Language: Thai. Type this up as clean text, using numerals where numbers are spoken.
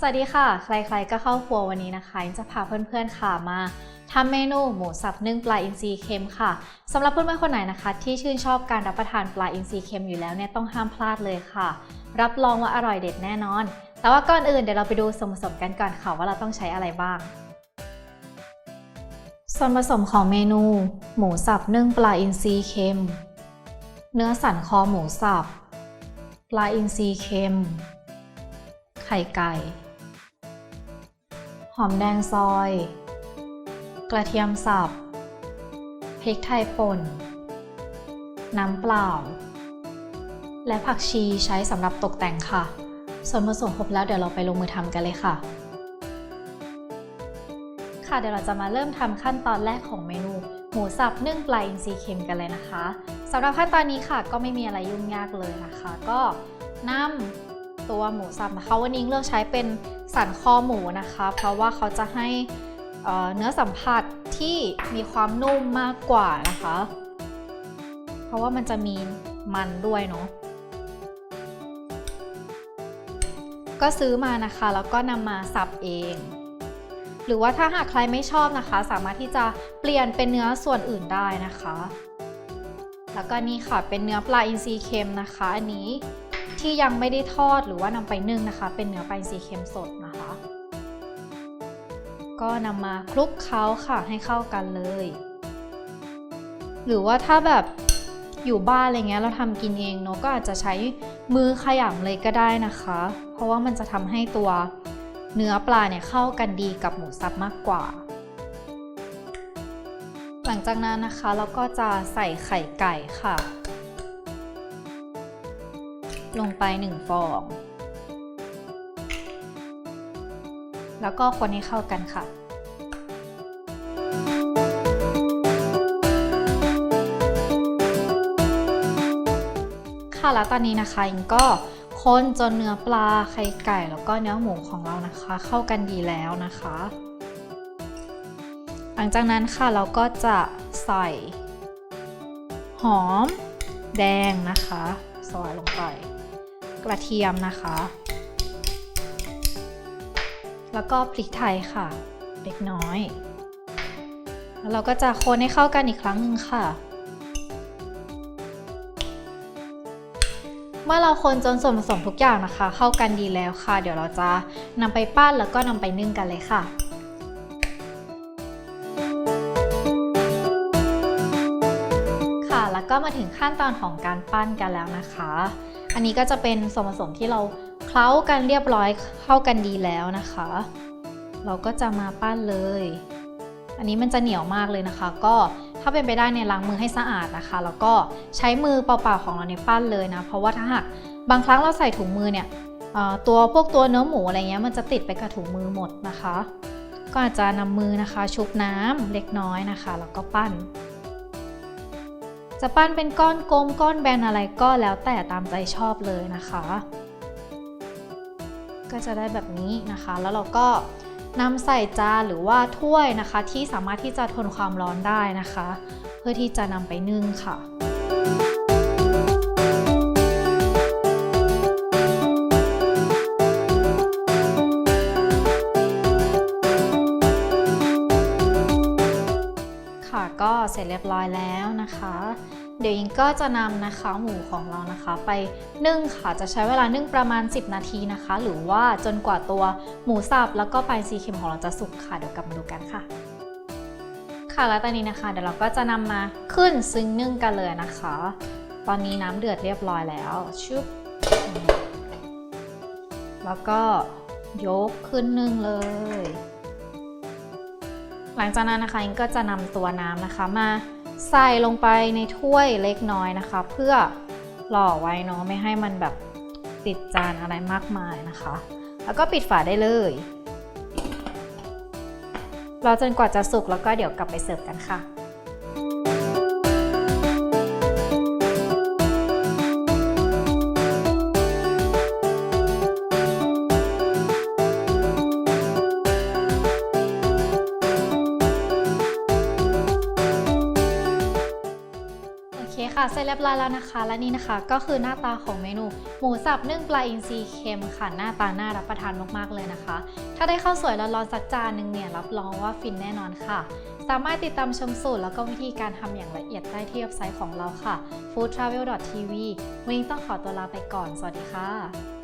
สวัสดีค่ะใครๆก็เข้าครัววันนี้นะคะจะพาเพื่อนๆค่ะมาทำเมนูหมูสับนึ่งปลาอินทรีเค็มค่ะสำหรับเพื่อนๆคนไหนนะคะที่ชื่นชอบการรับประทานปลาอินทรีเค็มอยู่แล้วเนี่ยต้องห้ามพลาดเลยค่ะรับรองว่าอร่อยเด็ดแน่นอนแต่ว่าก่อนอื่นเดี๋ยวเราไปดูส่วนผสมกันก่อนค่ะว่าเราต้องใช้อะไรบ้างส่วนผสมของเมนูหมูสับนึ่งปลาอินทรีเค็มเนื้อสันคอหมูสับปลาอินทรีเค็มไข่ไก่หอมแดงซอยกระเทียมสับพริกไทยป่นน้ำเปล่าและผักชีใช้สำหรับตกแต่งค่ะส่วนผสมครบแล้วเดี๋ยวเราไปลงมือทำกันเลยค่ะเดี๋ยวเราจะมาเริ่มทำขั้นตอนแรกของเมนูหมูสับนึ่งปลาอินทรีเค็มกันเลยนะคะสำหรับขั้นตอนนี้ค่ะก็ไม่มีอะไรยุ่งยากเลยนะคะก็นำตัวหมูสับนะคะวันนี้เลือกใช้เป็นสันคอหมูนะคะเพราะว่าเขาจะให้เนื้อสัมผัสที่มีความนุ่มมากกว่านะคะเพราะว่ามันจะมีมันด้วยเนาะก็ซื้อมานะคะแล้วก็นำมาสับเองหรือว่าถ้าหากใครไม่ชอบนะคะสามารถที่จะเปลี่ยนเป็นเนื้อส่วนอื่นได้นะคะแล้วก็นี่ค่ะเป็นเนื้อปลาอินทรีเค็มนะคะอันนี้ที่ยังไม่ได้ทอดหรือว่านำไปนึ่งนะคะเป็นเนื้อปลาอินทรีเค็มสดนะคะก็นำมาคลุกเคล้าค่ะให้เข้ากันเลยหรือว่าถ้าแบบอยู่บ้านอะไรเงี้ยเราทำกินเองเนาะก็อาจจะใช้มือขยำเลยก็ได้นะคะเพราะว่ามันจะทำให้ตัวเนื้อปลาเนี่ยเข้ากันดีกับหมูสับมากกว่าหลังจากนั้นนะคะเราก็จะใส่ไข่ไก่ค่ะลงไป1ฟองแล้วก็คนให้เข้ากันค่ะแล้วตอนนี้นะคะอิงก็คนจนเนื้อปลาไข่ไก่แล้วก็เนื้อหมูของเรานะคะเข้ากันดีแล้วนะคะหลังจากนั้นค่ะเราก็จะใส่หอมแดงนะคะซอยลงไปกระเทียมนะคะแล้วก็พริกไทยค่ะเล็กน้อยแล้วเราก็จะคนให้เข้ากันอีกครั้งหนึ่งค่ะเมื่อเราคนจนส่วนผสมทุกอย่างนะคะเข้ากันดีแล้วค่ะเดี๋ยวเราจะนำไปปั้นแล้วก็นำไปนึ่งกันเลยค่ะแล้วก็มาถึงขั้นตอนของการปั้นกันแล้วนะคะอันนี้ก็จะเป็นส่วนผสมที่เราเคล้ากันเรียบร้อยเข้ากันดีแล้วนะคะเราก็จะมาปั้นเลยอันนี้มันจะเหนียวมากเลยนะคะก็ถ้าเป็นไปได้เนี่ยล้างมือให้สะอาดนะคะแล้วก็ใช้มือเปล่าๆของเราในปั้นเลยนะเพราะว่าถ้าหากบางครั้งเราใส่ถุงมือเนี่ยพวกตัวเนื้อหมูอะไรเงี้ยมันจะติดไปกับถุงมือหมดนะคะก็อาจจะนำมือนะคะชุบน้ำเล็กน้อยนะคะแล้วก็ปั้นจะปั้นเป็นก้อนกลมก้อนแบนอะไรก็แล้วแต่ตามใจชอบเลยนะคะก็จะได้แบบนี้นะคะแล้วเราก็นำใส่จานหรือว่าถ้วยนะคะที่สามารถที่จะทนความร้อนได้นะคะเพื่อที่จะนำไปนึ่งค่ะก็เสร็จเรียบร้อยแล้วนะคะเดี๋ยวอิงก็จะนำนะคะหมูของเรานะคะไปนึ่งค่ะจะใช้เวลานึ่งประมาณ10นาทีนะคะหรือว่าจนกว่าตัวหมูสับแล้วก็ปลาอินทรีเค็มของเราจะสุกค่ะเดี๋ยวกลับมาดูกันค่ะแล้วตอนนี้นะคะเดี๋ยวเราก็จะนำมาขึ้นซึ่งนึ่งกันเลยนะคะตอนนี้น้ำเดือดเรียบร้อยแล้วชุบแล้วก็ยกขึ้นนึ่งเลยหลังจากนั้นนะคะอิงก็จะนำตัวน้ำนะคะมาใส่ลงไปในถ้วยเล็กน้อยนะคะเพื่อหล่อไว้เนาะไม่ให้มันแบบติดจานอะไรมากมายนะคะแล้วก็ปิดฝาได้เลยรอจนกว่าจะสุกแล้วก็เดี๋ยวกลับไปเสิร์ฟกันค่ะ ค่ะเสร็จเรียบร้อยแล้วนะคะและนี่นะคะก็คือหน้าตาของเมนูหมูสับนึ่งปลาอินทรีเค็มค่ะหน้าตาน่ารับประทานมากๆเลยนะคะถ้าได้ข้าวสวยร้อนๆสักจานหนึ่งเนี่ยรับรองว่าฟินแน่นอนค่ะสามารถติดตามชมสูตรแล้วก็วิธีการทำอย่างละเอียดได้ที่เว็บไซต์ของเราค่ะ foodtravel.tv วันนี้ต้องขอตัวลาไปก่อนสวัสดีค่ะ